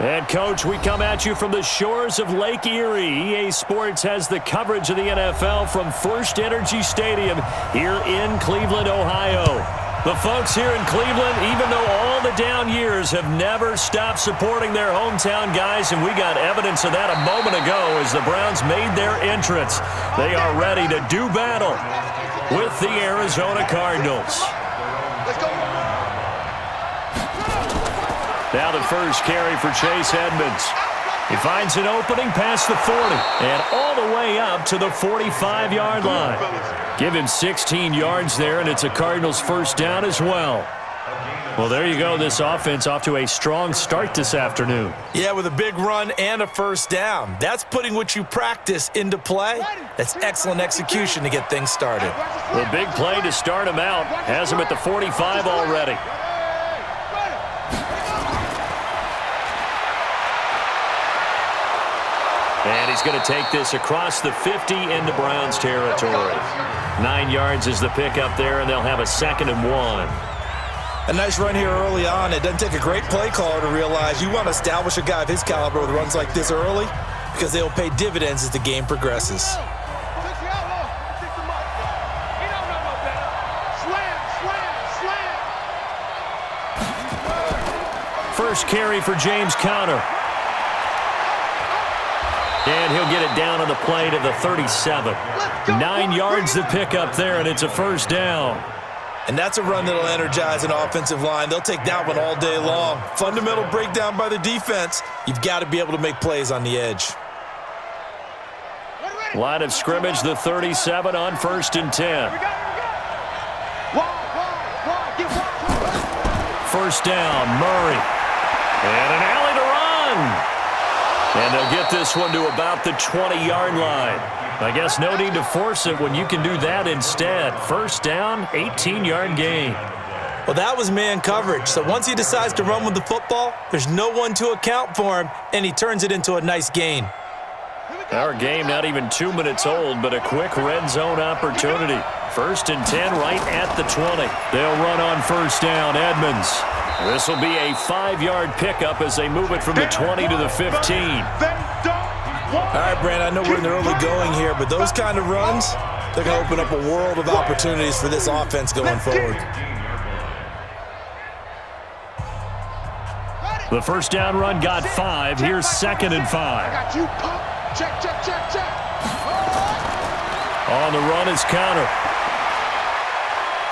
And, Coach, we come at you from the shores of Lake Erie. EA Sports has the coverage of the NFL from First Energy Stadium here in Cleveland, Ohio. The folks here in Cleveland, even though all the down years, have never stopped supporting their hometown guys, and we got evidence of that a moment ago as the Browns made their entrance. They are ready to do battle with the Arizona Cardinals. Let's go. Now the first carry for Chase Edmonds. He finds an opening past the 40 and all the way up to the 45-yard line. Give him 16 yards there, and it's a Cardinals first down as well. Well, there you go. This offense off to a strong start this afternoon. Yeah, with a big run and a first down. That's putting what you practice into play. That's excellent execution to get things started. The big play to start him out has him at the 45 already. And he's going to take this across the 50 into Browns territory. 9 yards is the pickup there, and they'll have a 2nd and 1. A nice run here early on. It doesn't take a great play caller to realize you want to establish a guy of his caliber with runs like this early because they'll pay dividends as the game progresses. First carry for James Conner. And he'll get it down on the play to the 37. 9 yards to pick up there, and it's a first down. And that's a run that'll energize an offensive line. They'll take that one all day long. Fundamental breakdown by the defense. You've got to be able to make plays on the edge. Line of scrimmage, the 37 on 1st and 10. First down, Murray. And an alley to run. And they'll get this one to about the 20-yard line. I guess no need to force it when you can do that instead. First down, 18-yard gain. Well, that was man coverage. So once he decides to run with the football, there's no one to account for him, and he turns it into a nice gain. Our game not even 2 minutes old, but a quick red zone opportunity. 1st and 10 right at the 20. They'll run on first down, Edmonds. This will be a 5-yard pickup as they move it from the 20 to the 15. All right, Brand, I know we're in the early going here, but those kind of runs, they're going to open up a world of opportunities for this offense going forward. The first down run got 5. Here's 2nd and 5. Check. On the run is Conner.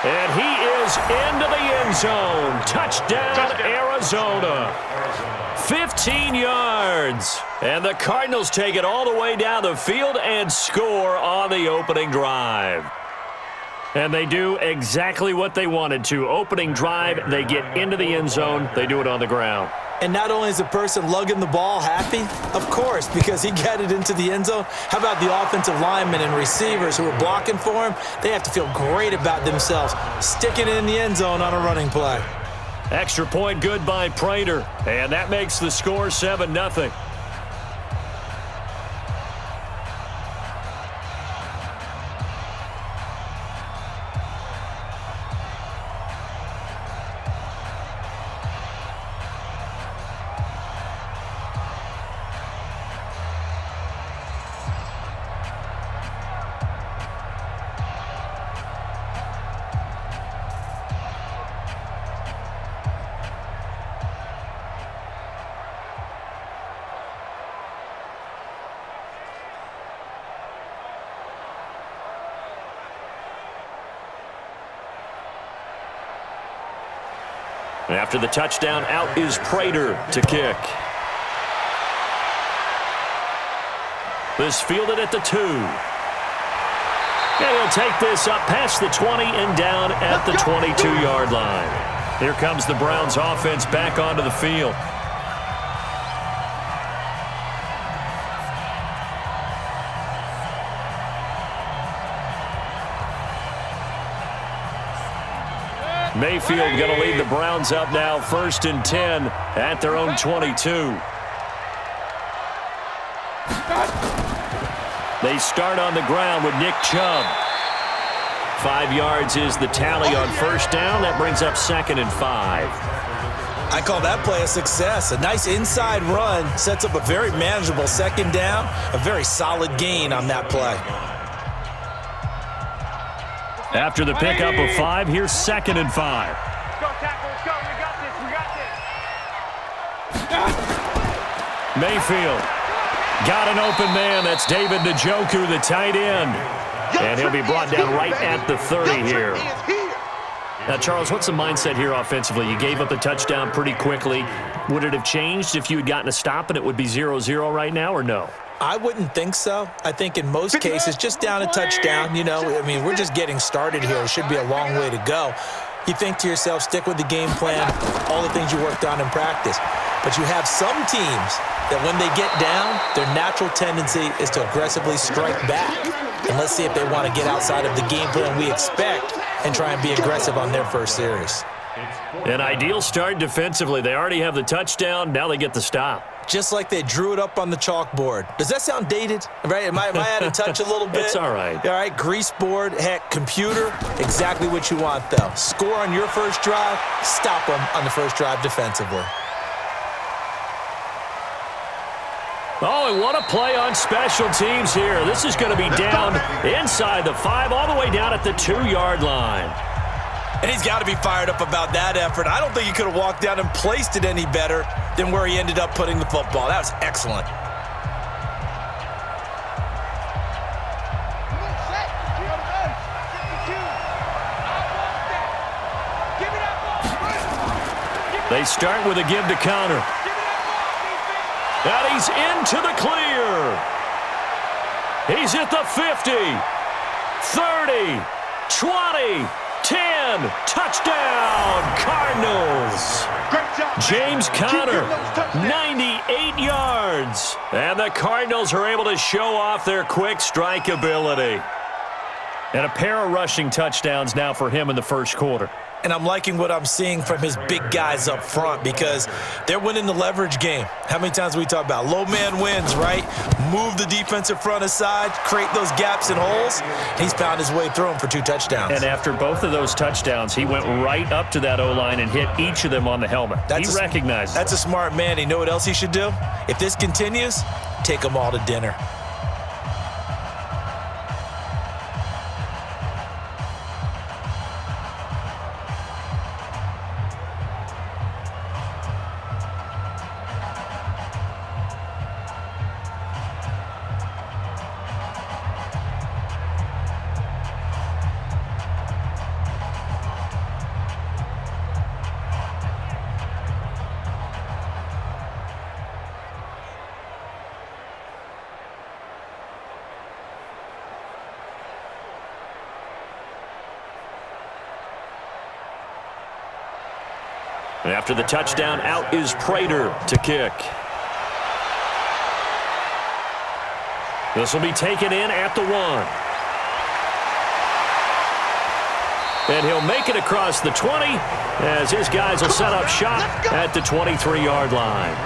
And he is into the end zone. Touchdown, Arizona. 15 yards. And the Cardinals take it all the way down the field and score on the opening drive. And they do exactly what they wanted to. Opening drive, they get into the end zone. They do it on the ground. And not only is the person lugging the ball happy, of course, because he got it into the end zone. How about the offensive linemen and receivers who are blocking for him? They have to feel great about themselves, sticking it in the end zone on a running play. Extra point good by Prater. And that makes the score 7-0. After the touchdown, out is Prater to kick. This fielded at the 2. And he'll take this up past the 20 and down at the 22-yard line. Here comes the Browns offense back onto the field. Mayfield going to lead the Browns up now, 1st and 10 at their own 22. They start on the ground with Nick Chubb. 5 yards is the tally on first down. That brings up 2nd and 5. I call that play a success. A nice inside run sets up a very manageable second down, a very solid gain on that play. After the pickup of 5, here's 2nd and 5. Go, tackle, let's go. We got this. We got this. Mayfield got an open man. That's David Njoku, the tight end. And he'll be brought down right at the 30 here. Now, Charles, what's the mindset here offensively? You gave up the touchdown pretty quickly. Would it have changed if you had gotten a stop and it would be 0-0 right now, or no? I wouldn't think so. I think in most cases, just down a touchdown, we're just getting started here. It should be a long way to go. You think to yourself, stick with the game plan, all the things you worked on in practice. But you have some teams that when they get down, their natural tendency is to aggressively strike back. And let's see if they want to get outside of the game plan we expect and try and be aggressive on their first series. An ideal start defensively. They already have the touchdown. Now they get the stop. Just like they drew it up on the chalkboard. Does that sound dated? Right? Am I out of touch a little bit? It's all right. All right, grease board, heck, computer, exactly what you want, though. Score on your first drive, stop them on the first drive defensively. Oh, and what a play on special teams here. This is going to be down inside the 5, all the way down at the 2-yard line. And he's got to be fired up about that effort. I don't think he could have walked down and placed it any better than where he ended up putting the football. That was excellent. They start with a give to Connor. And he's into the clear. He's at the 50, 30, 20, 10. Touchdown, Cardinals. James Conner, 98 yards. And the Cardinals are able to show off their quick strike ability. And a pair of rushing touchdowns now for him in the first quarter. And I'm liking what I'm seeing from his big guys up front because they're winning the leverage game. How many times do we talk about low man wins, right? Move the defensive front aside, create those gaps and holes. He's found his way through them for 2 touchdowns. And after both of those touchdowns, he went right up to that O-line and hit each of them on the helmet. He recognized it. That's a smart man. You know what else he should do? If this continues, take them all to dinner. After the touchdown, out is Prater to kick. This will be taken in at the 1. And he'll make it across the 20 as his guys will set up shop at the 23-yard line.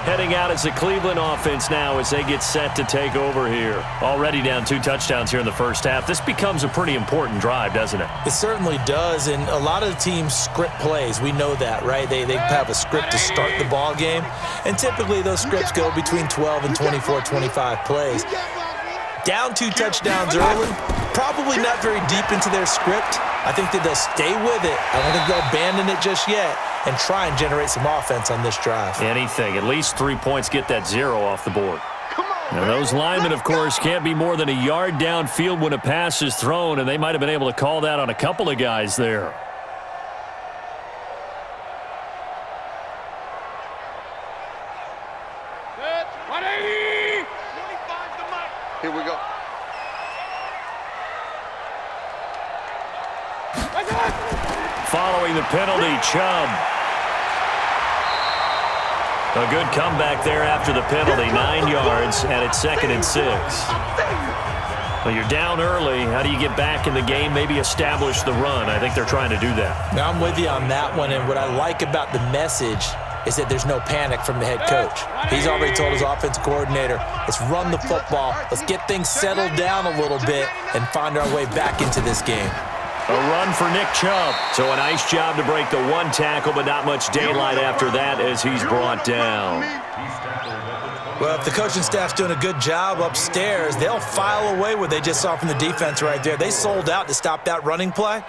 Heading out is the Cleveland offense now as they get set to take over here. Already down 2 touchdowns here in the first half. This becomes a pretty important drive, doesn't it? It certainly does, and a lot of the teams script plays. We know that, right? They have a script to start the ball game, and typically those scripts go between 12 and 24, 25 plays. Down 2 touchdowns early, probably not very deep into their script. I think that they'll stay with it. I don't think they'll abandon it just yet and try and generate some offense on this drive. Anything. At least 3 points, get that 0 off the board. Now, those linemen, of course, can't be more than a yard downfield when a pass is thrown, and they might have been able to call that on a couple of guys there. Here we go. Following the penalty, Chubb. A good comeback there after the penalty, 9 yards, and it's 2nd and 6. Well, you're down early. How do you get back in the game, maybe establish the run? I think they're trying to do that. Now, I'm with you on that one, and what I like about the message is that there's no panic from the head coach. He's already told his offensive coordinator, let's run the football, let's get things settled down a little bit and find our way back into this game. A run for Nick Chubb. So a nice job to break the one tackle, but not much daylight after that as he's brought down. Well, if the coaching staff's doing a good job upstairs, they'll file away what they just saw from the defense right there. They sold out to stop that running play.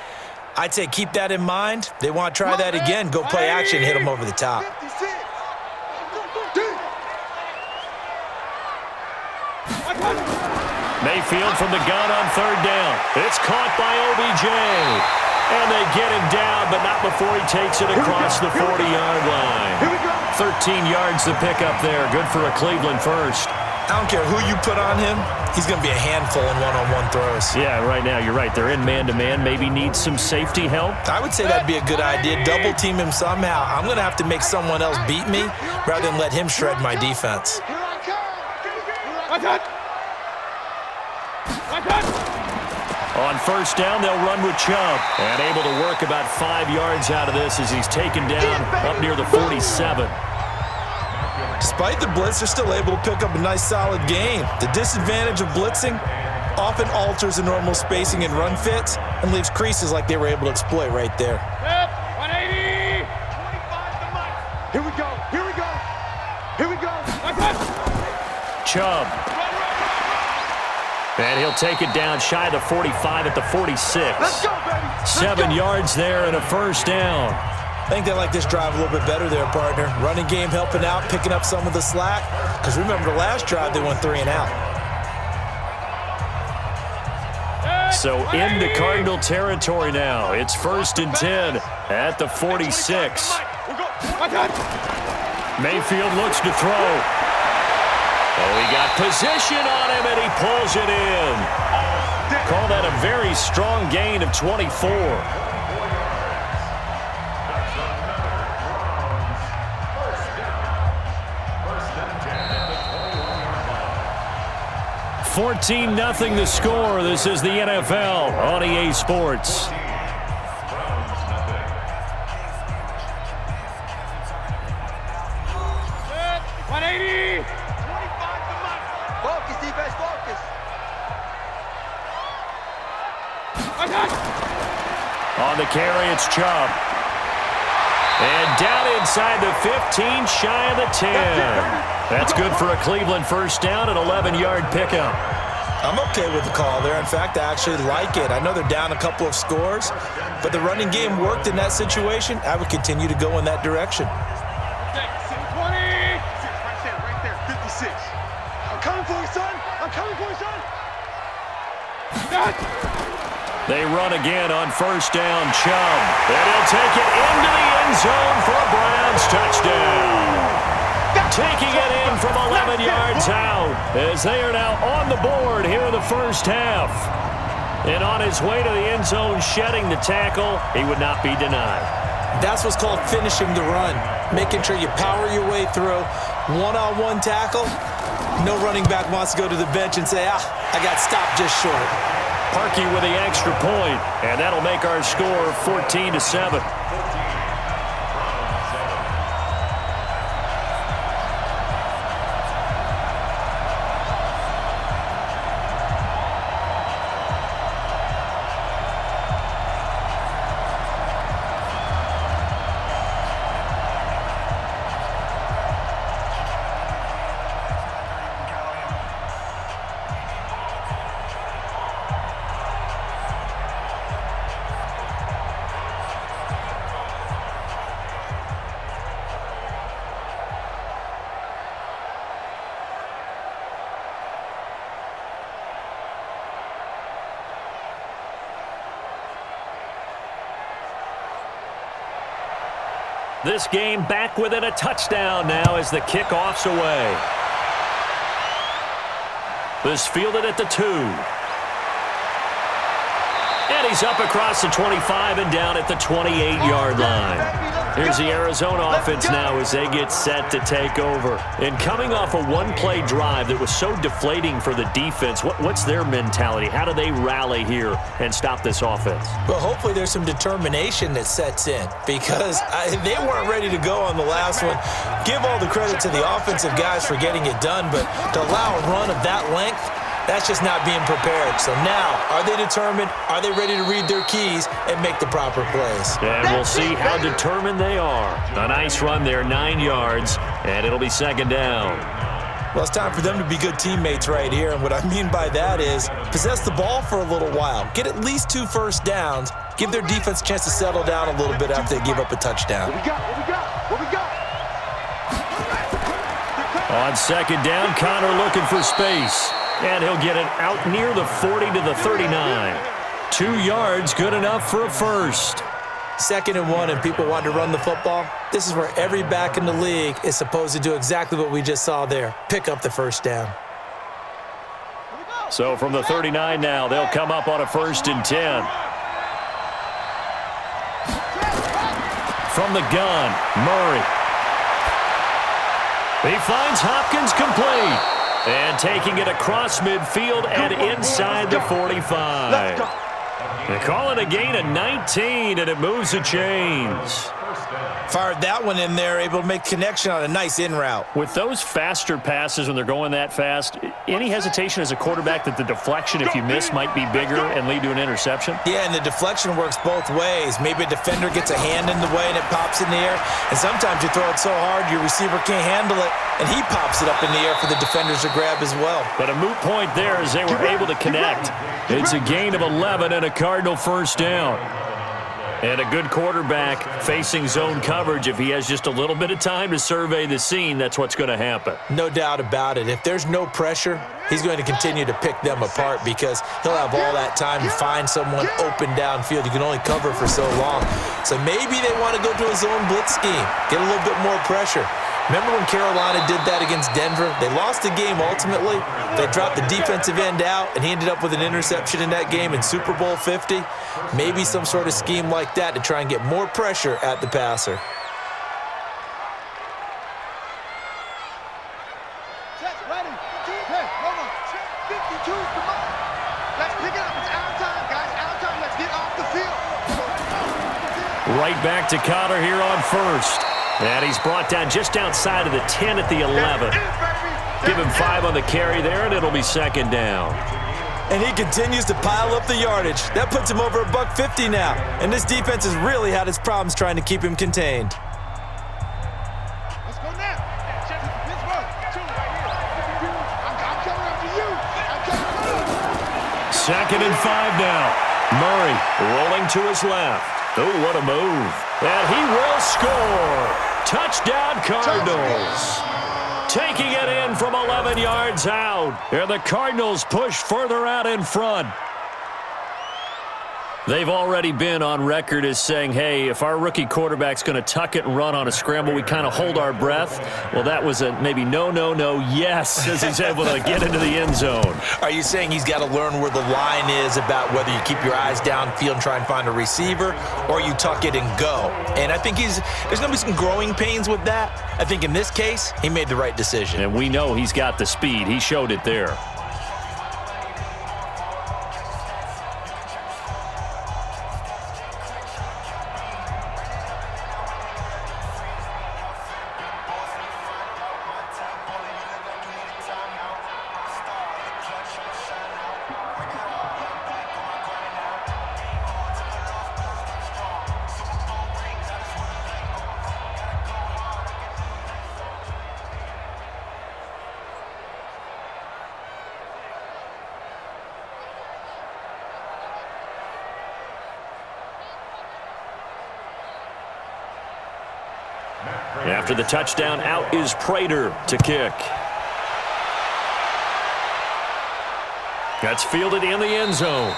I'd say keep that in mind. They want to try that again. Go play action, hit them over the top. Mayfield from the gun on third down. It's caught by OBJ. And they get him down, but not before he takes it across the 40-yard line. 13 yards to pick up there. Good for a Cleveland first. I don't care who you put on him. He's going to be a handful in one-on-one throws. Yeah, right now, you're right. They're in man-to-man. Maybe need some safety help. I would say that'd be a good idea. Double team him somehow. I'm going to have to make someone else beat me rather than let him shred my defense. On first down, they'll run with Chubb. And able to work about 5 yards out of this as he's taken down up near the 47. Despite the blitz, they're still able to pick up a nice, solid gain. The disadvantage of blitzing often alters the normal spacing and run fits and leaves creases like they were able to exploit right there. 180. 25 to Mike. Here we go. Here we go. Here we go. Chubb. And he'll take it down shy of the 45 at the 46. Let's go, baby. Let's 7 go. yards there and a first down. I think they like this drive a little bit better there, partner. Running game helping out, picking up some of the slack. Because remember, the last drive, they went 3 and out. So into Cardinal territory now. It's 1st and 10 at the 46. Mayfield looks to throw. Oh, he got position on him, and he pulls it in. Call that a very strong gain of 24. 14-0 the score. This is the NFL on EA Sports. On the carry, it's Chubb. And down inside the 15, shy of the 10. That's good for a Cleveland first down, an 11-yard pickup. I'm okay with the call there. In fact, I actually like it. I know they're down a couple of scores, but the running game worked in that situation. I would continue to go in that direction. 20. Right there, 56. I'm coming for you, son. I'm coming for you, son. They run again on first down, Chubb. And he'll take it into the end zone for a Browns touchdown. Taking it in from 11 yards out as they are now on the board here in the first half. And on his way to the end zone, shedding the tackle, he would not be denied. That's what's called finishing the run, making sure you power your way through. One-on-one tackle, no running back wants to go to the bench and say, I got stopped just short. Parkey with the extra point, and that'll make our score 14-7. This game back within a touchdown now as the kickoff's away. This fielded at the 2. And he's up across the 25 and down at the 28-yard line. Here's the Arizona offense now as they get set to take over. And coming off a one-play drive that was so deflating for the defense, what's their mentality? How do they rally here and stop this offense? Well, hopefully there's some determination that sets in because they weren't ready to go on the last one. Give all the credit to the offensive guys for getting it done, but to allow a run of that length, That's just not being prepared. So now, are they determined? Are they ready to read their keys and make the proper plays? And we'll see how determined they are. A nice run there, 9 yards, and it'll be second down. Well, it's time for them to be good teammates right here, and what I mean by that is possess the ball for a little while, get at least 2 first downs, give their defense a chance to settle down a little bit after they give up a touchdown. What we got? What we got? On second down, Connor looking for space, and he'll get it out near the 40 to the 39. 2 yards, good enough for a first. 2nd and 1, and people want to run the football. This is where every back in the league is supposed to do exactly what we just saw there, pick up the first down. So from the 39 now, they'll come up on a 1st and 10. From the gun, Murray. He finds Hopkins complete. And taking it across midfield and inside the 45. They call it a gain of 19, and it moves the chains. Fired that one in there, able to make connection on a nice in route. With those faster passes when they're going that fast, any hesitation as a quarterback that the deflection, if you miss, might be bigger and lead to an interception? Yeah, and the deflection works both ways. Maybe a defender gets a hand in the way and it pops in the air. And sometimes you throw it so hard your receiver can't handle it, and he pops it up in the air for the defenders to grab as well. But a moot point there as they were able to connect. It's a gain of 11 and a Cardinal first down. And a good quarterback facing zone coverage. If he has just a little bit of time to survey the scene, that's what's going to happen. No doubt about it. If there's no pressure, he's going to continue to pick them apart because he'll have all that time to find someone open downfield. You can only cover for so long. So maybe they want to go to a zone blitz scheme, get a little bit more pressure. Remember when Carolina did that against Denver? They lost the game ultimately. They dropped the defensive end out, and he ended up with an interception in that game in Super Bowl 50. Maybe some sort of scheme like that to try and get more pressure at the passer. Check, ready. Hey, hold on. 52 is the mark. Let's pick it up. It's our time, guys. Our time. Let's get off the field. Right back to Connor here on first. And he's brought down just outside of the 10 at the 11. Give him 5 on the carry there, and it'll be second down. And he continues to pile up the yardage. That puts him over $150 now. And this defense has really had its problems trying to keep him contained. Let's go now. Check it. Pittsburgh. 2 right here. I'm coming up to you. I'm coming up. 2nd and 5 now. Murray rolling to his left. Oh, what a move. And he will score. Touchdown, Cardinals. Taking it in from 11 yards out. And the Cardinals push further out in front. They've already been on record as saying, hey, if our rookie quarterback's going to tuck it and run on a scramble, we kind of hold our breath. Well, that was a maybe no, yes, as he's able to get into the end zone. Are you saying he's got to learn where the line is about whether you keep your eyes downfield and try and find a receiver or you tuck it and go? And I think there's going to be some growing pains with that. I think in this case, he made the right decision. And we know he's got the speed. He showed it there. After the touchdown, out is Prater to kick. That's fielded in the end zone.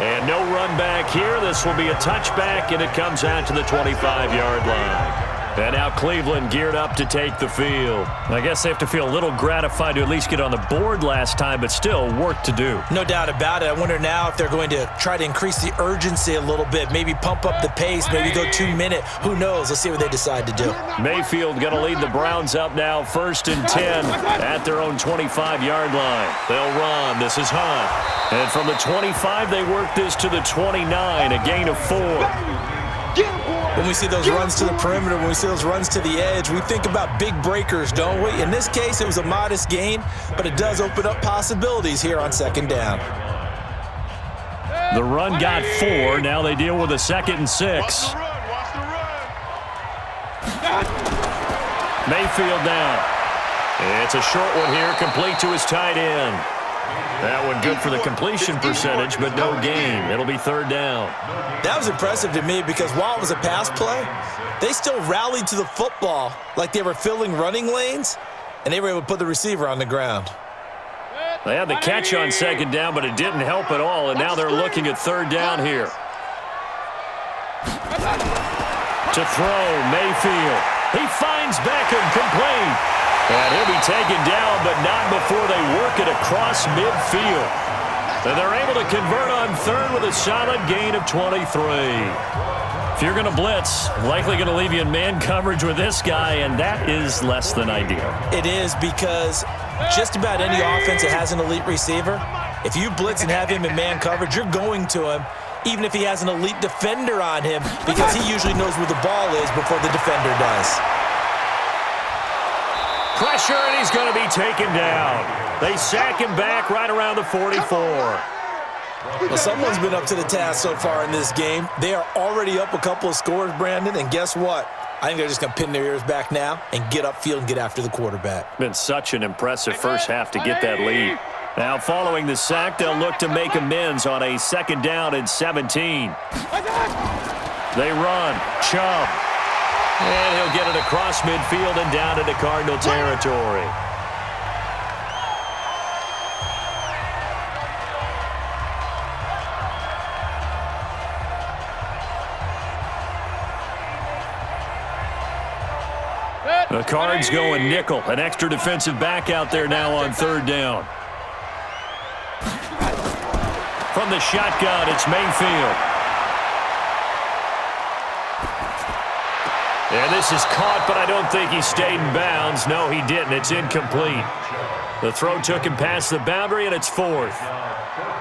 And no run back here. This will be a touchback, and it comes out to the 25-yard line. And now Cleveland geared up to take the field. I guess they have to feel a little gratified to at least get on the board last time, but still work to do. No doubt about it. I wonder now if they're going to try to increase the urgency a little bit, maybe pump up the pace, maybe go 2-minute. Who knows? Let's see what they decide to do. Mayfield going to lead the Browns up now, 1st and 10 at their own 25-yard line. They'll run. This is Hunt. And from the 25, they work this to the 29, a gain of 4. Get him, boy. When we see those runs to the perimeter, when we see those runs to the edge, we think about big breakers, don't we? In this case, it was a modest gain, but it does open up possibilities here on second down. The run got 4. Now they deal with a 2nd and 6. Mayfield down. It's a short one here, complete to his tight end. That one good for the completion percentage, but no gain. It'll be 3rd down. That was impressive to me because while it was a pass play, they still rallied to the football like they were filling running lanes, and they were able to put the receiver on the ground. They had the catch on 2nd down, but it didn't help at all, and now they're looking at 3rd down here. To throw, Mayfield. He finds Beckham, complete. And he'll be taken down, but not before they work it across midfield. And they're able to convert on 3rd with a solid gain of 23. If you're going to blitz, likely going to leave you in man coverage with this guy, and that is less than ideal. It is because just about any offense that has an elite receiver, if you blitz and have him in man coverage, you're going to him, even if he has an elite defender on him, because he usually knows where the ball is before the defender does. Pressure, and he's going to be taken down. They sack him back right around the 44. Well, someone's been up to the task so far in this game. They are already up a couple of scores, Brandon, and guess what? I think they're just going to pin their ears back now and get upfield and get after the quarterback. Been such an impressive first half to get that lead. Now, following the sack, they'll look to make amends on a 2nd down and 17. They run. Chubb. And he'll get it across midfield and down into Cardinal territory. The Cards going nickel. An extra defensive back out there now on 3rd down. From the shotgun, it's Mayfield. And this is caught, but I don't think he stayed in bounds. No, he didn't. It's incomplete. The throw took him past the boundary, and it's 4th.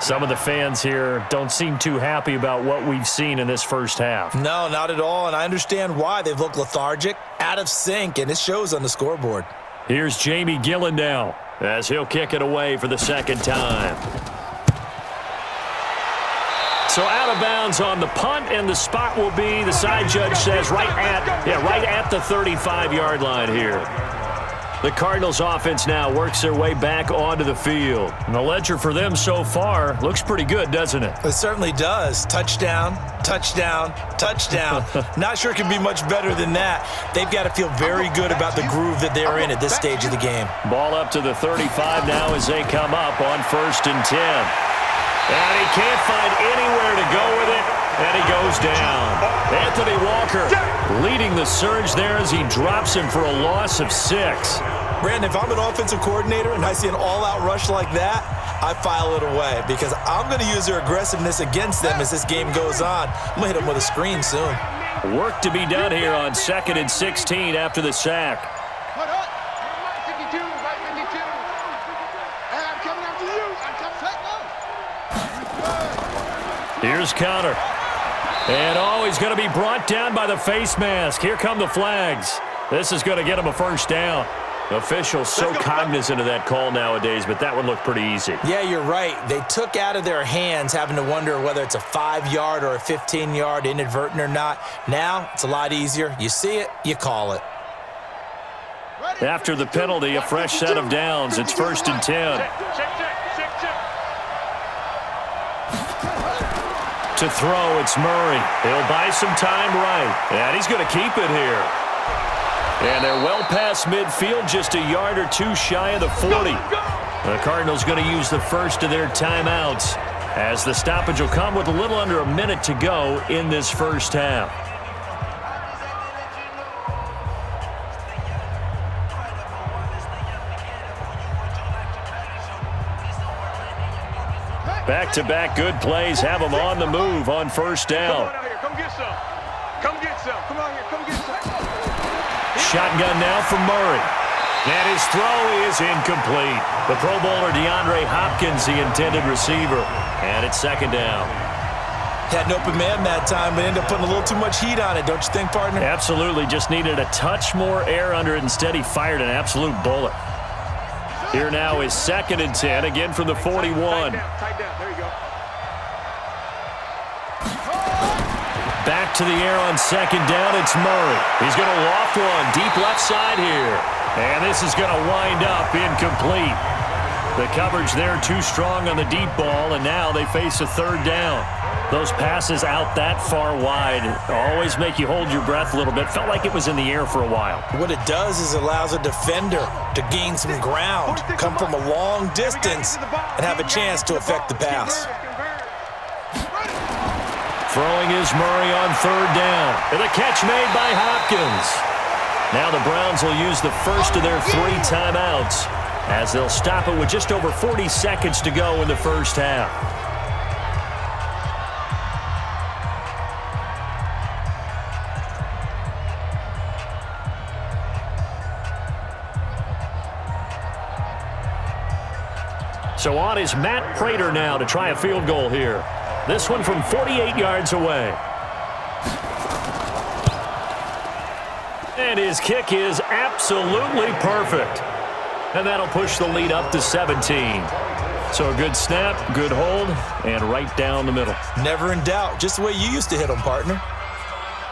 Some of the fans here don't seem too happy about what we've seen in this first half. No, not at all, and I understand why. They've looked lethargic, out of sync, and it shows on the scoreboard. Here's Jamie Gillen now, as he'll kick it away for the 2nd time. So out of bounds on the punt, and the spot will be, the side judge says, right at the 35-yard line here. The Cardinals offense now works their way back onto the field. And the ledger for them so far looks pretty good, doesn't it? It certainly does. Touchdown, touchdown, touchdown. Not sure it can be much better than that. They've got to feel very good about the groove that they're in at this stage of the game. Ball up to the 35 now as they come up on 1st and 10. And he can't find anywhere to go with it, and he goes down. Anthony Walker leading the surge there as he drops him for a loss of 6. Brandon, if I'm an offensive coordinator and I see an all-out rush like that, I file it away because I'm going to use their aggressiveness against them as this game goes on. I'm going to hit them with a screen soon. Work to be done here on 2nd and 16 after the sack. Here's Counter. And, he's going to be brought down by the face mask. Here come the flags. This is going to get him a 1st down. Officials so cognizant of that call nowadays, but that one looked pretty easy. Yeah, you're right. They took out of their hands having to wonder whether it's a 5-yard or a 15-yard inadvertent or not. Now, it's a lot easier. You see it, you call it. After the penalty, a fresh set of downs. It's 1st and 10. To throw, it's Murray. He'll buy some time right. And he's going to keep it here. And they're well past midfield, just a yard or two shy of the 40. The Cardinals going to use the first of their timeouts as the stoppage will come with a little under a minute to go in this first half. Back-to-back good plays have them on the move on 1st down. Come on out here. Come get some. Come get some. Come on here. Come get some. Shotgun now from Murray. And his throw is incomplete. The Pro Bowler DeAndre Hopkins, the intended receiver. And it's 2nd down. Had an open man that time, but ended up putting a little too much heat on it, don't you think, partner? Absolutely. Just needed a touch more air under it. Instead, he fired an absolute bullet. Here now is 2nd and 10, again from the 41. Tight down. There you go. Back to the air on 2nd down. It's Murray. He's going to loft one deep left side here. And this is going to wind up incomplete. The coverage there too strong on the deep ball, and now they face a 3rd down. Those passes out that far wide always make you hold your breath a little bit. Felt like it was in the air for a while. What it does is it allows a defender to gain some ground, come from a long distance, and have a chance to affect the pass. Throwing is Murray on 3rd down. And the catch made by Hopkins. Now the Browns will use the first of their 3 timeouts as they'll stop it with just over 40 seconds to go in the first half. So on is Matt Prater now to try a field goal here. This one from 48 yards away. And his kick is absolutely perfect. And that'll push the lead up to 17. So a good snap, good hold, and right down the middle. Never in doubt. Just the way you used to hit them, partner.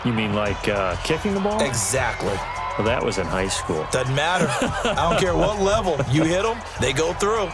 You mean like kicking the ball? Exactly. Well, that was in high school. Doesn't matter. I don't care what level. You hit them, they go through.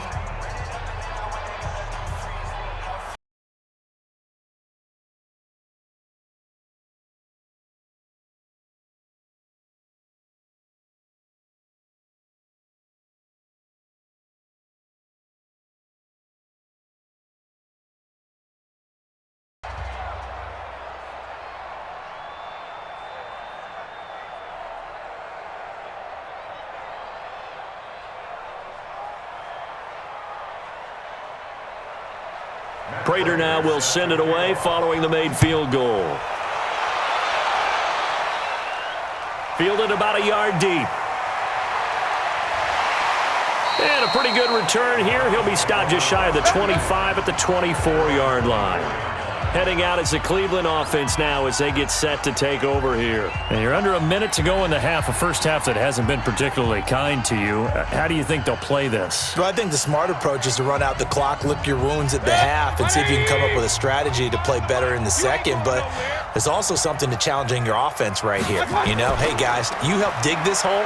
Prater now will send it away following the made field goal. Fielded about a yard deep. And a pretty good return here. He'll be stopped just shy of the 25 at the 24-yard line. Heading out is the Cleveland offense now as they get set to take over here. And you're under a minute to go in the half, a first half that hasn't been particularly kind to you. How do you think they'll play this? Well, I think the smart approach is to run out the clock, lick your wounds at the half, and see if you can come up with a strategy to play better in the second. But there's also something to challenging your offense right here. You know, hey, guys, you help dig this hole.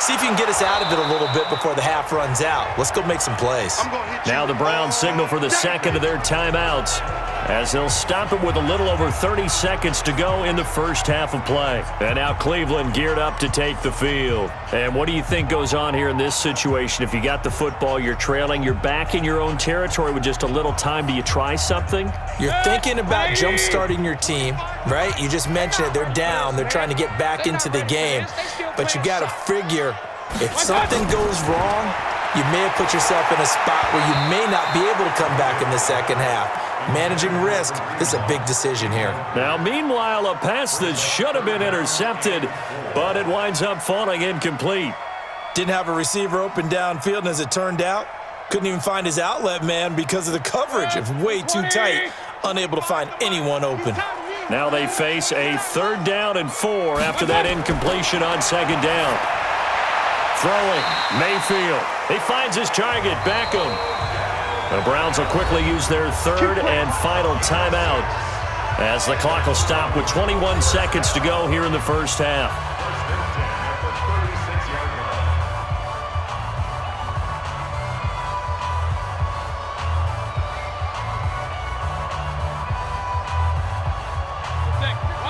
See if you can get us out of it a little bit before the half runs out. Let's go make some plays. Now the Browns signal for the second of their timeouts as they'll stop it with a little over 30 seconds to go in the first half of play. And now Cleveland geared up to take the field. And what do you think goes on here in this situation? If you got the football, you're trailing, you're back in your own territory with just a little time. Do you try something? You're thinking about jump-starting your team, right? You just mentioned it. They're down. They're trying to get back into the game. But you got to figure if something goes wrong, you may have put yourself in a spot where you may not be able to come back in the second half. Managing risk, this is a big decision here. Now, meanwhile, a pass that should have been intercepted, but it winds up falling incomplete. Didn't have a receiver open downfield, and as it turned out, couldn't even find his outlet man because of the coverage. It was way too tight, unable to find anyone open. Now they face a 3rd down and 4 after that incompletion on 2nd down. Throwing, Mayfield. He finds his target, Beckham. The Browns will quickly use their 3rd and final timeout as the clock will stop with 21 seconds to go here in the first half.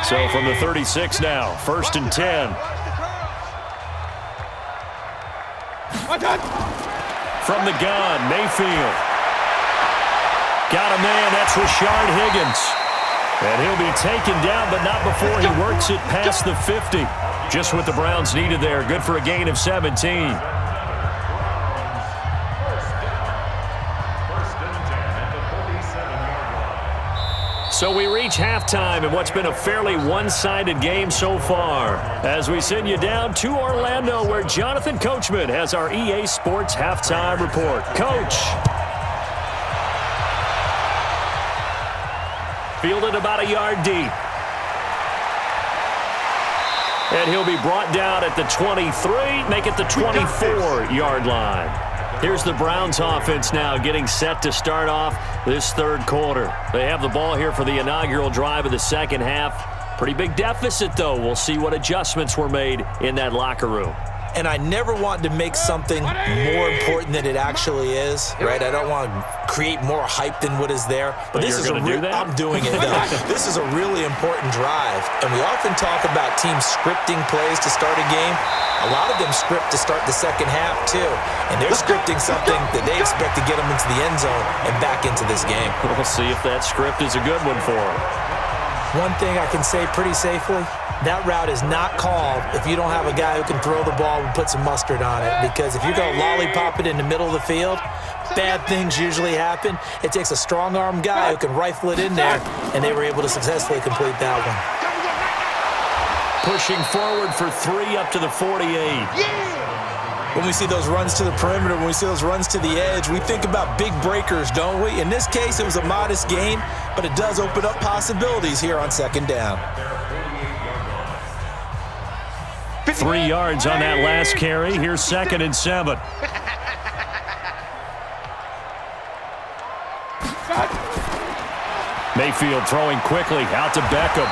So from the 36 now, 1st and 10. From the gun, Mayfield. Got a man, that's Rashard Higgins. And he'll be taken down, but not before he works it past the 50. Just what the Browns needed there. Good for a gain of 17. So we reach halftime in what's been a fairly one-sided game so far. As we send you down to Orlando, where Jonathan Coachman has our EA Sports Halftime Report. Coach. Fielded about a yard deep. And he'll be brought down at the 23, make it the 24-yard line. Here's the Browns offense now getting set to start off this third quarter. They have the ball here for the inaugural drive of the second half. Pretty big deficit, though. We'll see what adjustments were made in that locker room. And I never want to make something more important than it actually is, right? I don't want to create more hype than what is there. But this is I'm doing it, though. This is a really important drive. And we often talk about teams scripting plays to start a game. A lot of them script to start the second half, too. And they're scripting something that they expect to get them into the end zone and back into this game. We'll see if that script is a good one for them. One thing I can say pretty safely, that route is not called if you don't have a guy who can throw the ball and put some mustard on it. Because if you go lollipop it in the middle of the field, bad things usually happen. It takes a strong-arm guy who can rifle it in there, and they were able to successfully complete that one. Pushing forward for 3 up to the 48. When we see those runs to the perimeter, when we see those runs to the edge, we think about big breakers, don't we? In this case, it was a modest gain, but it does open up possibilities here on second down. 3 yards on that last carry. Here's 2nd and 7. Mayfield throwing quickly out to Beckham.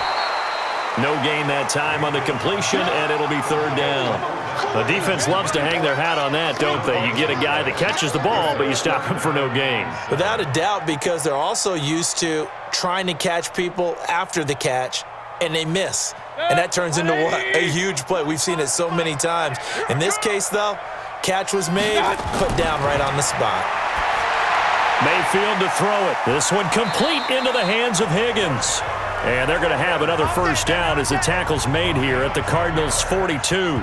No gain that time on the completion, and it'll be 3rd down. The defense loves to hang their hat on that, don't they? You get a guy that catches the ball, but you stop him for no gain. Without a doubt, because they're also used to trying to catch people after the catch, and they miss. And that turns into what? A huge play. We've seen it so many times. In this case, though, catch was made, put down right on the spot. Mayfield to throw it. This one complete into the hands of Higgins. And they're going to have another 1st down as the tackle's made here at the Cardinals' 42.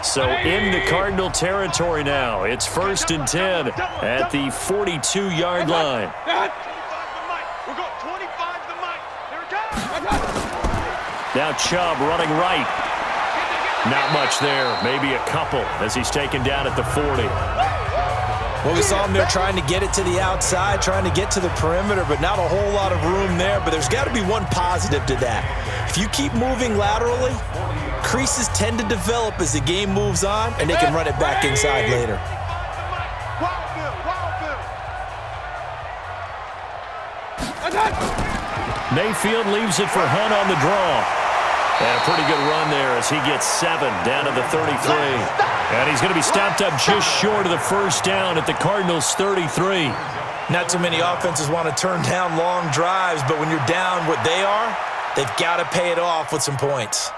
So in the Cardinal territory now. It's 1st and 10 at the 42-yard line. Now Chubb running right. Not much there. Maybe a couple as he's taken down at the 40. Well, we saw him there trying to get it to the outside, trying to get to the perimeter, but not a whole lot of room there. But there's got to be one positive to that. If you keep moving laterally, creases tend to develop as the game moves on, and they can run it back inside later. Mayfield leaves it for Hunt on the draw. And a pretty good run there as he gets 7 down to the 33. And he's going to be stopped up just short of the 1st down at the Cardinals' 33. Not too many offenses want to turn down long drives, but when you're down what they are, they've got to pay it off with some points.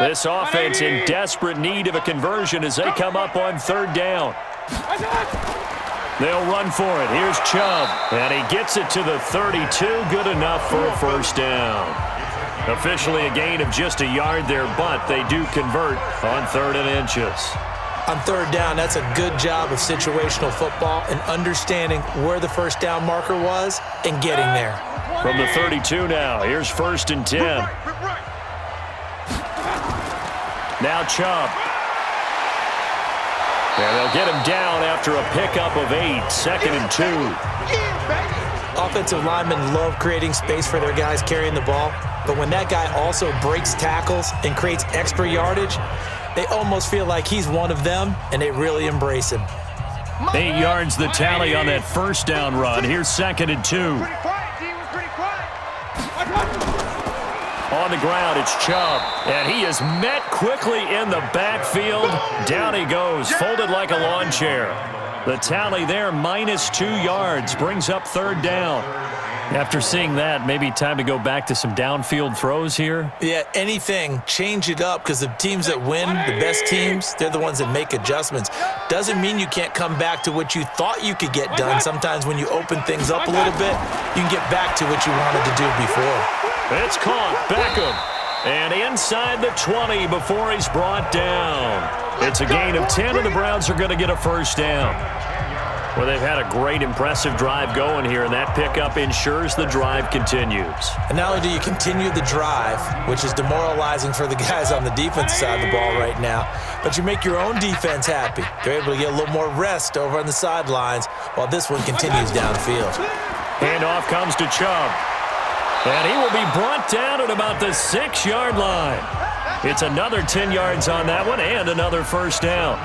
This offense in desperate need of a conversion as they come up on 3rd down. They'll run for it. Here's Chubb. And he gets it to the 32. Good enough for a 1st down. Officially a gain of just a yard there, but they do convert on 3rd and inches. On 3rd down, that's a good job of situational football and understanding where the 1st down marker was and getting there. From the 32 now, here's 1st and 10. Now Chubb. And they'll get him down after a pickup of 8, 2nd and 2. Offensive linemen love creating space for their guys carrying the ball, but when that guy also breaks tackles and creates extra yardage, they almost feel like he's one of them, and they really embrace him. 8 yards the tally on that 1st down run. Here's 2nd and 2. On the ground, it's Chubb, and he is met quickly in the backfield. Down he goes, folded like a lawn chair. The tally there, -2 yards, brings up 3rd down. After seeing that, maybe time to go back to some downfield throws here. Yeah, anything. Change it up because the teams that win, the best teams, they're the ones that make adjustments. Doesn't mean you can't come back to what you thought you could get done. Sometimes when you open things up a little bit, you can get back to what you wanted to do before. It's caught. Beckham. And inside the 20 before he's brought down. It's a gain of 10, and the Browns are going to get a 1st down. Well, they've had a great, impressive drive going here, and that pickup ensures the drive continues. And not only do you continue the drive, which is demoralizing for the guys on the defense side of the ball right now, but you make your own defense happy. They're able to get a little more rest over on the sidelines while this one continues downfield. Handoff comes to Chubb. And he will be brought down at about the 6-yard line. It's another 10 yards on that one and another first down.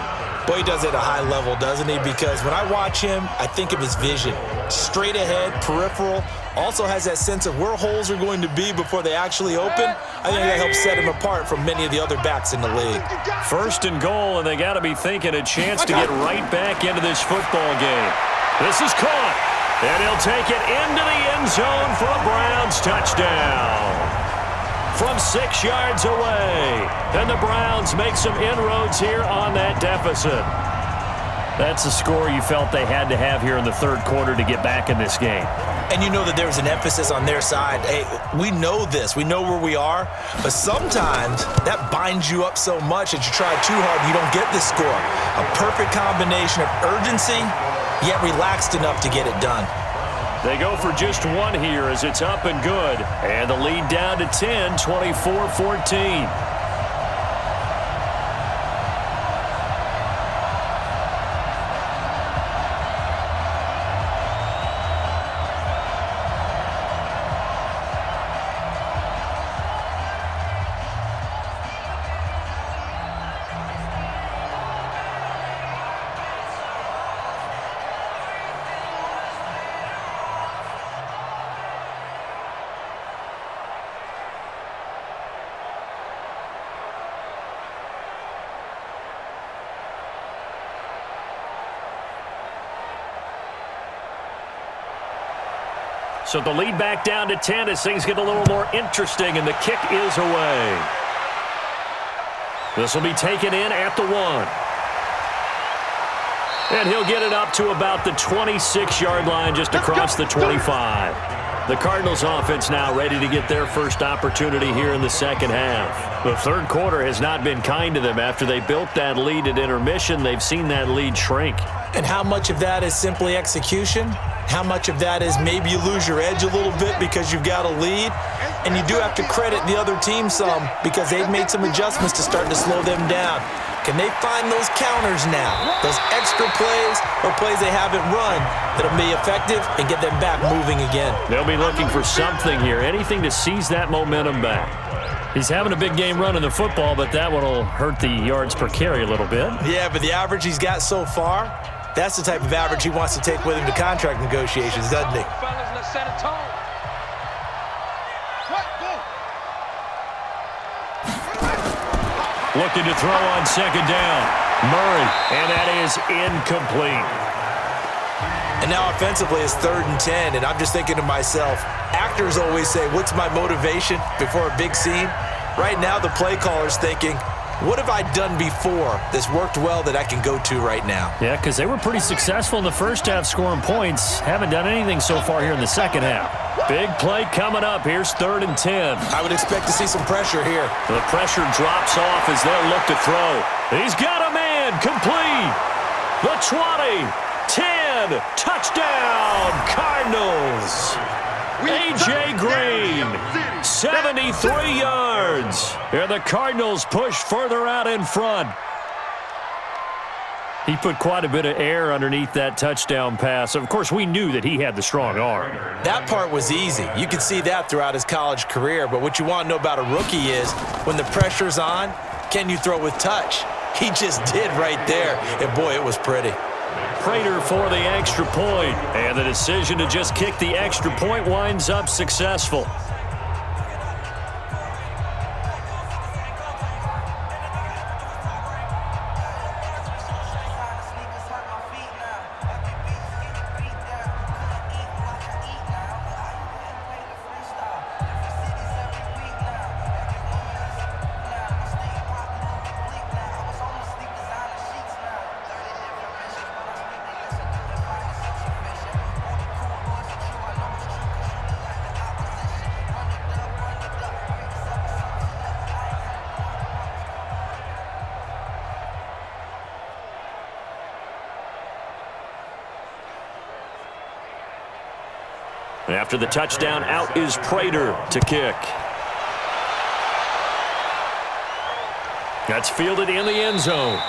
Boy, he does it at a high level, doesn't he? Because when I watch him, I think of his vision. Straight ahead, peripheral, also has that sense of where holes are going to be before they actually open. I think that helps set him apart from many of the other backs in the league. First and goal, and they got to be thinking a chance to get right back into this football game. This is caught, and he'll take it into the end zone for a Browns touchdown. From 6 yards away. And the Browns make some inroads here on that deficit. That's the score you felt they had to have here in the third quarter to get back in this game. And you know that there's an emphasis on their side. Hey, we know this. We know where we are. But sometimes that binds you up so much that you try too hard and you don't get this score. A perfect combination of urgency, yet relaxed enough to get it done. They go for just one here as it's up and good. And the lead down to 10, 24-14. So the lead back down to 10 as things get a little more interesting, and the kick is away. This will be taken in at the 1. And he'll get it up to about the 26-yard line just across the 25. The Cardinals offense now ready to get their first opportunity here in the second half. The third quarter has not been kind to them. After they built that lead at intermission, they've seen that lead shrink. And how much of that is simply execution? How much of that is maybe you lose your edge a little bit because you've got a lead? And you do have to credit the other team some because they've made some adjustments to start to slow them down. Can they find those counters now? Those extra plays or plays they haven't run that'll be effective and get them back moving again. They'll be looking for something here, anything to seize that momentum back. He's having a big game running the football, but that one will hurt the yards per carry a little bit. Yeah, but the average he's got so far, that's the type of average he wants to take with him to contract negotiations, doesn't he? Looking to throw on second down. Murray, and that is incomplete. And now offensively it's 3rd and 10, and I'm just thinking to myself, actors always say, what's my motivation before a big scene? Right now the play caller's thinking, what have I done before that's worked well that I can go to right now? Yeah, because they were pretty successful in the first half scoring points. Haven't done anything so far here in the second half. Big play coming up. Here's 3rd and 10. I would expect to see some pressure here. The pressure drops off as they'll look to throw. He's got a man. Complete. The 20. 10. Touchdown. Cardinals. A.J. Green, 73 yards. And the Cardinals push further out in front. He put quite a bit of air underneath that touchdown pass. Of course, we knew that he had the strong arm. That part was easy. You could see that throughout his college career. But what you want to know about a rookie is when the pressure's on, can you throw with touch? He just did right there. And, boy, it was pretty. Prater for the extra point, and the decision to just kick the extra point winds up successful. After the touchdown, out is Prater to kick. That's fielded in the end zone.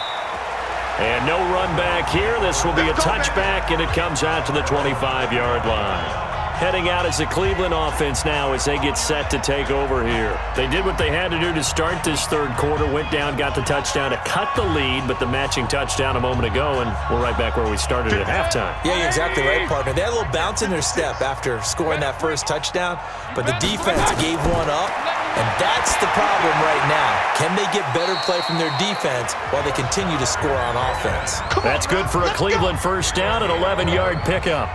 And no run back here. This will be a touchback, and it comes out to the 25-yard line. Heading out is the Cleveland offense now as they get set to take over here. They did what they had to do to start this third quarter, went down, got the touchdown to cut the lead, but the matching touchdown a moment ago, and we're right back where we started at halftime. Yeah, you're exactly right, partner. They had a little bounce in their step after scoring that first touchdown, but the defense gave one up, and that's the problem right now. Can they get better play from their defense while they continue to score on offense? That's good for a Cleveland first down, an 11-yard pickup.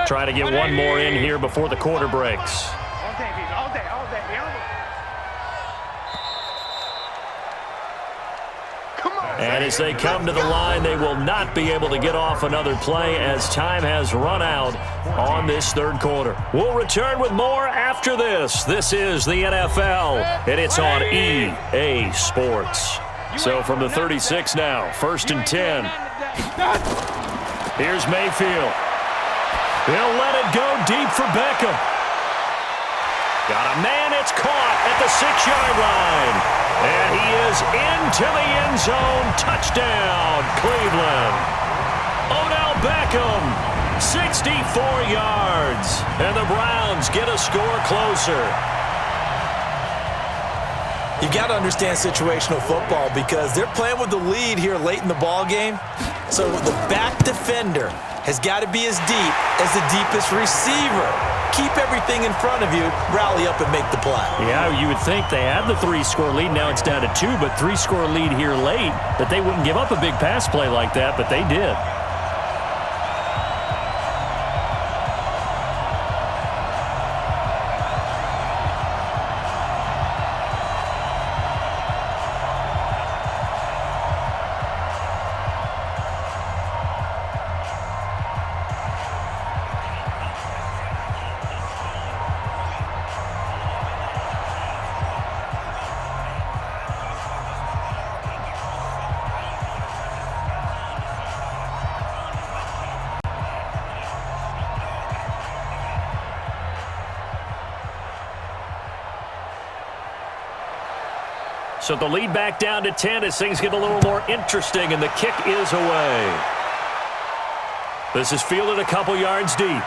Try to get one more in here before the quarter breaks. And as they come to the line, they will not be able to get off another play as time has run out on this third quarter. We'll return with more after this. This is the NFL, and it's on EA Sports. So from the 36 now, 1st and 10. Here's Mayfield. He'll let it go deep for Beckham. Got a man, it's caught at the 6-yard line. And he is into the end zone. Touchdown, Cleveland. Odell Beckham, 64 yards. And the Browns get a score closer. You've got to understand situational football because they're playing with the lead here late in the ball game. So the back defender has got to be as deep as the deepest receiver. Keep everything in front of you, rally up and make the play. Yeah, you would think they had the 3-score lead. Now it's down to 2, but 3-score lead here late, that they wouldn't give up a big pass play like that, but they did. So the lead back down to 10 as things get a little more interesting, and the kick is away. This is fielded a couple yards deep.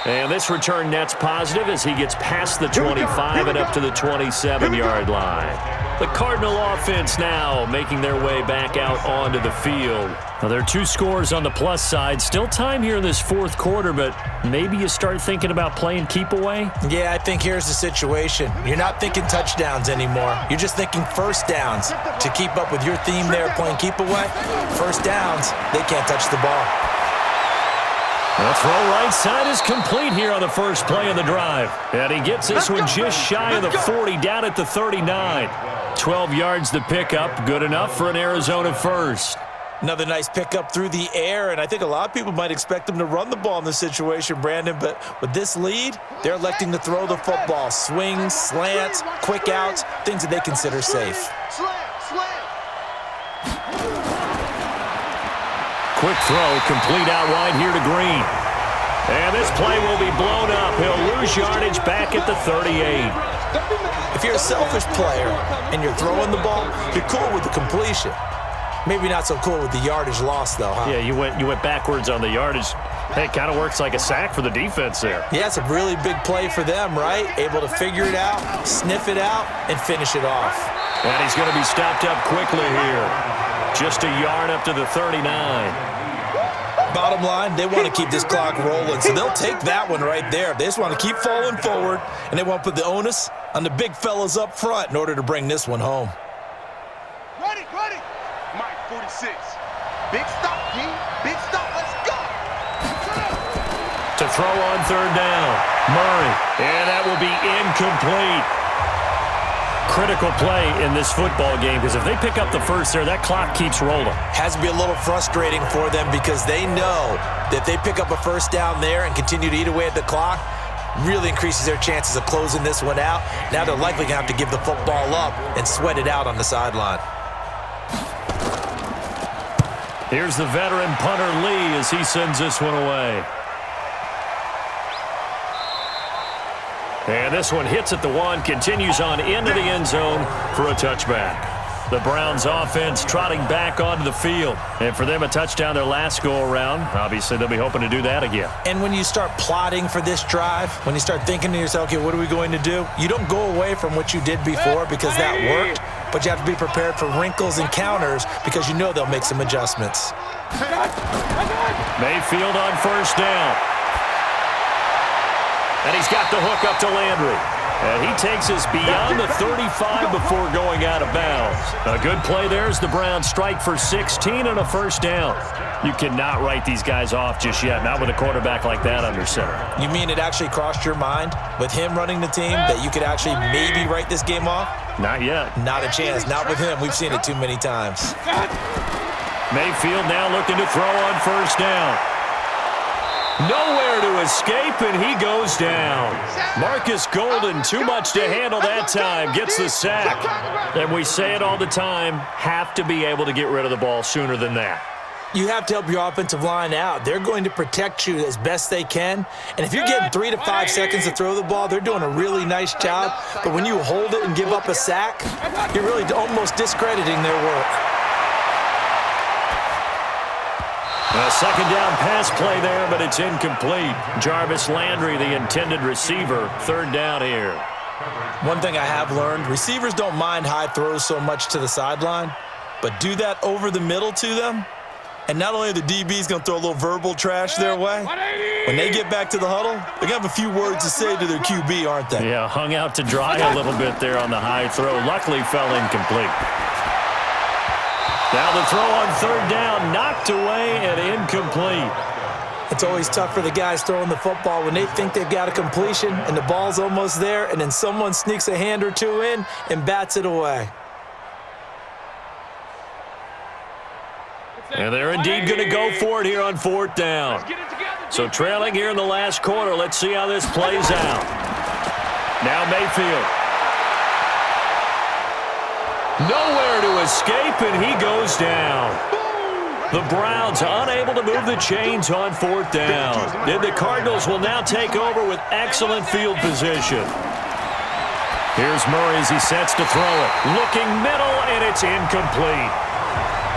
And this return net's positive as he gets past the 25 and up to the 27-yard line. The Cardinal offense now making their way back out onto the field. Now, there are 2 scores on the plus side. Still time here in this fourth quarter, but maybe you start thinking about playing keep away? Yeah, I think here's the situation. You're not thinking touchdowns anymore. You're just thinking first downs. To keep up with your theme there, playing keep away, first downs, they can't touch the ball. The throw right side is complete here on the first play of the drive. And he gets this one just shy of the 40, down at the 39. 12 yards to pick up, good enough for an Arizona first. Another nice pickup through the air, and I think a lot of people might expect them to run the ball in this situation, Brandon, but with this lead, they're electing to throw the football. Swings, slants, quick outs, things that they consider safe. Quick throw, complete out wide here to Green. And this play will be blown up. He'll lose yardage back at the 38. If you're a selfish player and you're throwing the ball, you're cool with the completion. Maybe not so cool with the yardage loss, though, huh? Yeah, you went backwards on the yardage. Hey, it kind of works like a sack for the defense there. Yeah, it's a really big play for them, right? Able to figure it out, sniff it out, and finish it off. And he's going to be stopped up quickly here. Just a yard up to the 39. Bottom line, they want to keep this clock rolling, so they'll take that one right there. They just want to keep falling forward, and they want to put the onus on the big fellas up front in order to bring this one home. Ready. Mike 46. Big stop, G. Big stop. Let's go. To throw on third down. Murray. And that will be incomplete. Critical play in this football game because if they pick up the first there, that clock keeps rolling. Has to be a little frustrating for them because they know that if they pick up a first down there and continue to eat away at the clock, really increases their chances of closing this one out. Now they're likely going to have to give the football up and sweat it out on the sideline. Here's the veteran punter Lee as he sends this one away. And this one hits at the 1, continues on into the end zone for a touchback. The Browns offense trotting back onto the field. And for them, a touchdown their last go-around. Obviously, they'll be hoping to do that again. And when you start plotting for this drive, when you start thinking to yourself, okay, what are we going to do? You don't go away from what you did before because that worked, but you have to be prepared for wrinkles and counters because you know they'll make some adjustments. Mayfield on first down. And he's got the hook up to Landry. And he takes us beyond the 35 before going out of bounds. A good play there as the Browns strike for 16 and a first down. You cannot write these guys off just yet, not with a quarterback like that under center. You mean it actually crossed your mind with him running the team that you could actually maybe write this game off? Not yet. Not a chance. Not with him. We've seen it too many times. Mayfield now looking to throw on first down. Nowhere to escape, and he goes down. Marcus Golden, too much to handle that time, gets the sack. And we say it all the time, have to be able to get rid of the ball sooner than that. You have to help your offensive line out. They're going to protect you as best they can. And if you're getting 3 to 5 seconds to throw the ball, they're doing a really nice job. But when you hold it and give up a sack, you're really almost discrediting their work. A second down pass play there, but it's incomplete. Jarvis Landry, the intended receiver, third down here. One thing I have learned, receivers don't mind high throws so much to the sideline, but do that over the middle to them, and not only are the DBs going to throw a little verbal trash their way, when they get back to the huddle, they're going to have a few words to say to their QB, aren't they? Yeah, hung out to dry a little bit there on the high throw. Luckily fell incomplete. Now the throw on third down, knocked away and incomplete. It's always tough for the guys throwing the football when they think they've got a completion and the ball's almost there, and then someone sneaks a hand or two in and bats it away. And they're indeed going to go for it here on fourth down. So trailing here in the last quarter, let's see how this plays out. Now Mayfield. Nowhere to escape, and he goes down. The Browns unable to move the chains on fourth down. And the Cardinals will now take over with excellent field position. Here's Murray as he sets to throw it. Looking middle, and it's incomplete.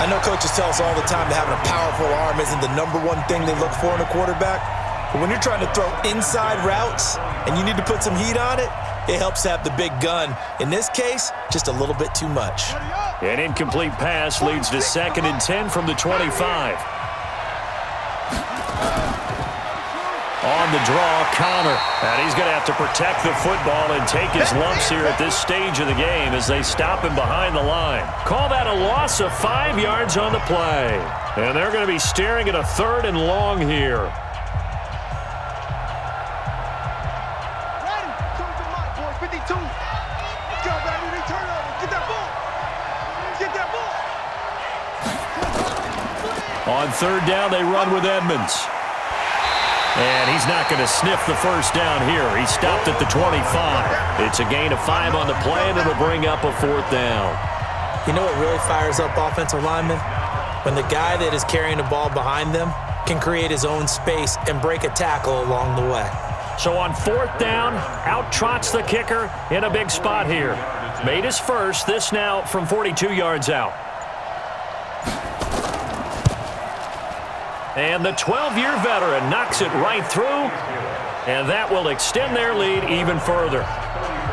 I know coaches tell us all the time that having a powerful arm isn't the #1 thing they look for in a quarterback. But when you're trying to throw inside routes and you need to put some heat on it, it helps to have the big gun. In this case, just a little bit too much. An incomplete pass leads to 2nd and 10 from the 25. On the draw, Connor. And he's going to have to protect the football and take his lumps here at this stage of the game as they stop him behind the line. Call that a loss of 5 yards on the play. And they're going to be staring at a 3rd and long here. On third down, they run with Edmonds. And he's not going to sniff the first down here. He stopped at the 25. It's a gain of 5 on the play, and it'll bring up a 4th down. You know what really fires up offensive linemen? When the guy that is carrying the ball behind them can create his own space and break a tackle along the way. So on 4th down, out trots the kicker in a big spot here. Made his first, this now from 42 yards out. And the 12-year veteran knocks it right through, and that will extend their lead even further.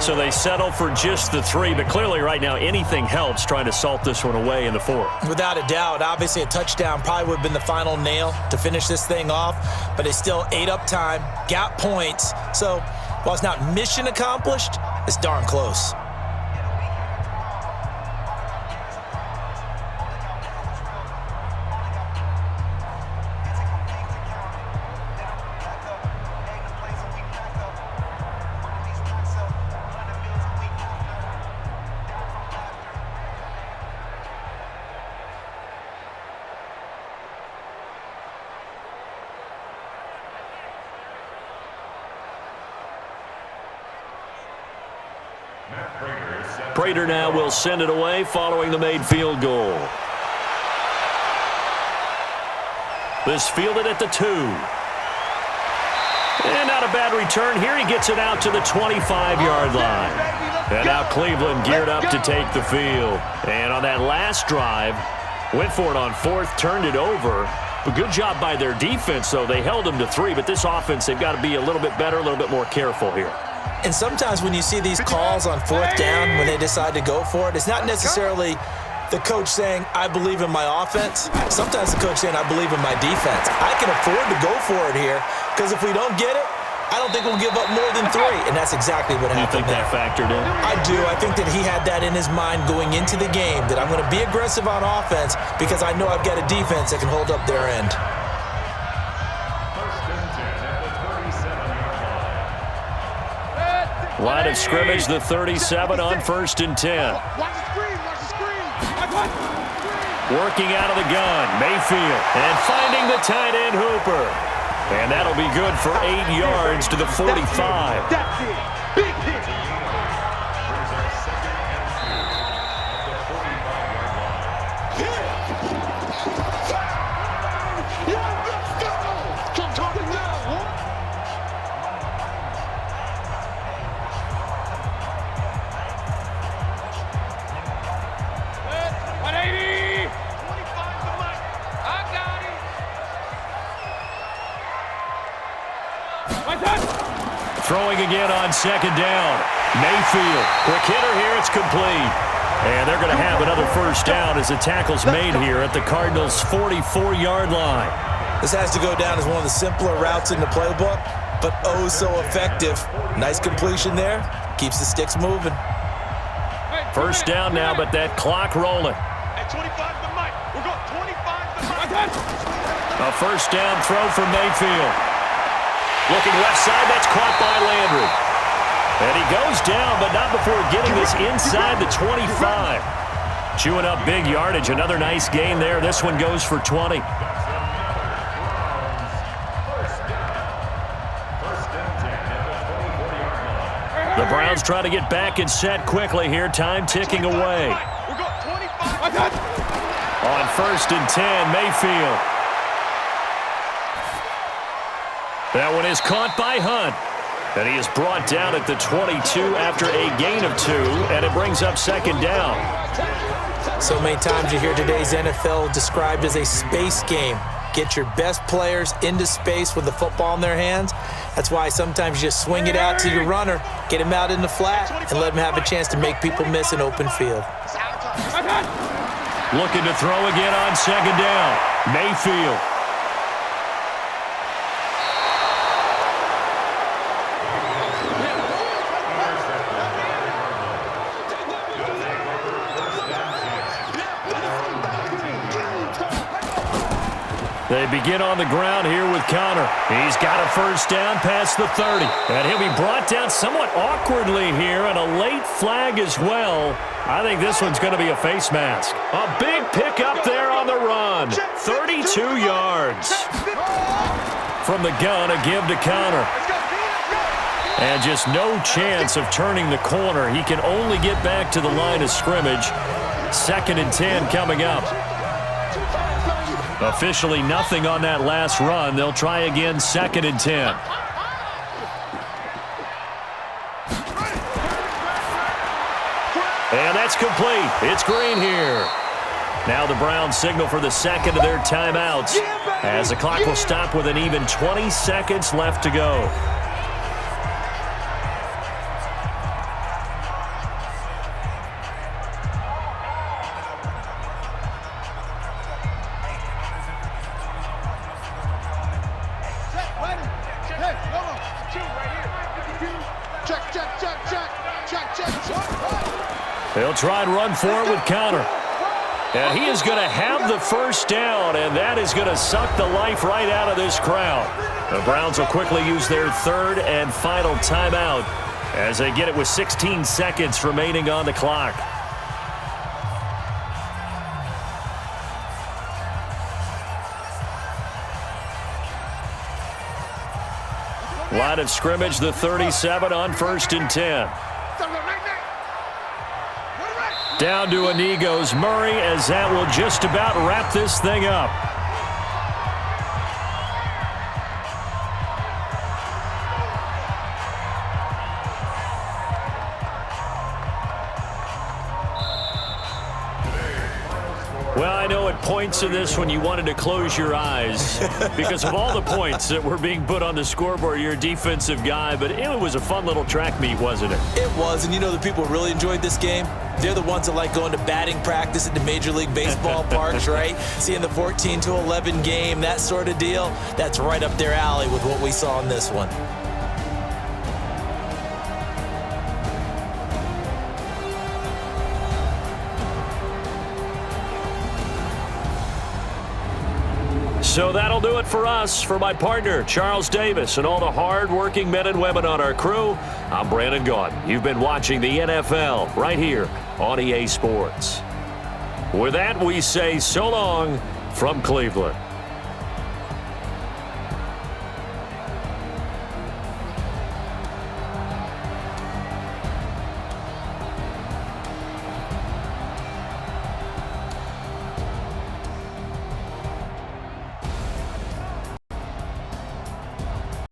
So they settle for just the 3, but clearly right now anything helps trying to salt this one away in the 4th. Without a doubt, obviously a touchdown probably would have been the final nail to finish this thing off, but they still ate up time, got points. So while it's not mission accomplished, it's darn close. Prater now will send it away following the made field goal. This fielded at the 2. And not a bad return here. He gets it out to the 25-yard line. And now Cleveland geared up to take the field. And on that last drive, went for it on 4th, turned it over. But good job by their defense, though. They held them to 3, but this offense, they've got to be a little bit better, a little bit more careful here. And sometimes when you see these calls on 4th down, when they decide to go for it, it's not necessarily the coach saying, I believe in my offense. Sometimes the coach saying, I believe in my defense. I can afford to go for it here, because if we don't get it, I don't think we'll give up more than 3, and that's exactly what happened. You think that factored in? I do. I think that he had that in his mind going into the game, that I'm going to be aggressive on offense because I know I've got a defense that can hold up their end. Line of scrimmage, the 37 on 1st and 10. Watch the screen, watch the screen. Working out of the gun, Mayfield, and finding the tight end Hooper. And that'll be good for 8 yards to the 45. That's it. Big hit. Throwing again on 2nd down. Mayfield, quick hitter here, it's complete. And they're going to have another 1st down as the tackle's made here at the Cardinals' 44-yard line. This has to go down as one of the simpler routes in the playbook, but oh so effective. Nice completion there. Keeps the sticks moving. 1st down now, but that clock rolling. At 25 to Mike. We're going 25 to Mike. A 1st down throw for Mayfield. Looking left side, that's caught by Landry. And he goes down, but not before getting this inside the 25. Chewing up big yardage. Another nice gain there. This one goes for 20. The Browns try to get back and set quickly here. Time ticking away. We're going 25. On 1st and 10, Mayfield. That one is caught by Hunt. And he is brought down at the 22 after a gain of 2, and it brings up 2nd down. So many times you hear today's NFL described as a space game. Get your best players into space with the football in their hands. That's why sometimes you just swing it out to your runner, get him out in the flat, and let him have a chance to make people miss an open field. Looking to throw again on 2nd down. Mayfield. They begin on the ground here with Conner. He's got a 1st down past the 30. And he'll be brought down somewhat awkwardly here, and a late flag as well. I think this one's going to be a face mask. A big pickup there on the run. 32 yards. From the gun, a give to Conner. And just no chance of turning the corner. He can only get back to the line of scrimmage. 2nd and 10 coming up. Officially nothing on that last run. They'll try again 2nd and 10. And that's complete. It's Green here. Now the Browns signal for the 2nd of their timeouts as the clock will stop with an even 20 seconds left to go. They'll try and run for it with Conner. And he is going to have the 1st down, and that is going to suck the life right out of this crowd. The Browns will quickly use their 3rd and final timeout as they get it with 16 seconds remaining on the clock. Line of scrimmage, the 37 on 1st and 10. Down to a knee goes Murray, as that will just about wrap this thing up. Well, I know at points in this when you wanted to close your eyes because of all the points that were being put on the scoreboard. You're a defensive guy, but it was a fun little track meet, wasn't it? It was, and you know the people really enjoyed this game? They're the ones that like going to batting practice at the Major League Baseball parks, right? Seeing the 14-11 game, that sort of deal. That's right up their alley with what we saw in this one. So that'll do it for us. For my partner, Charles Davis, and all the hard-working men and women on our crew, I'm Brandon Gaudin. You've been watching the NFL right here on EA Sports. With that, we say so long from Cleveland.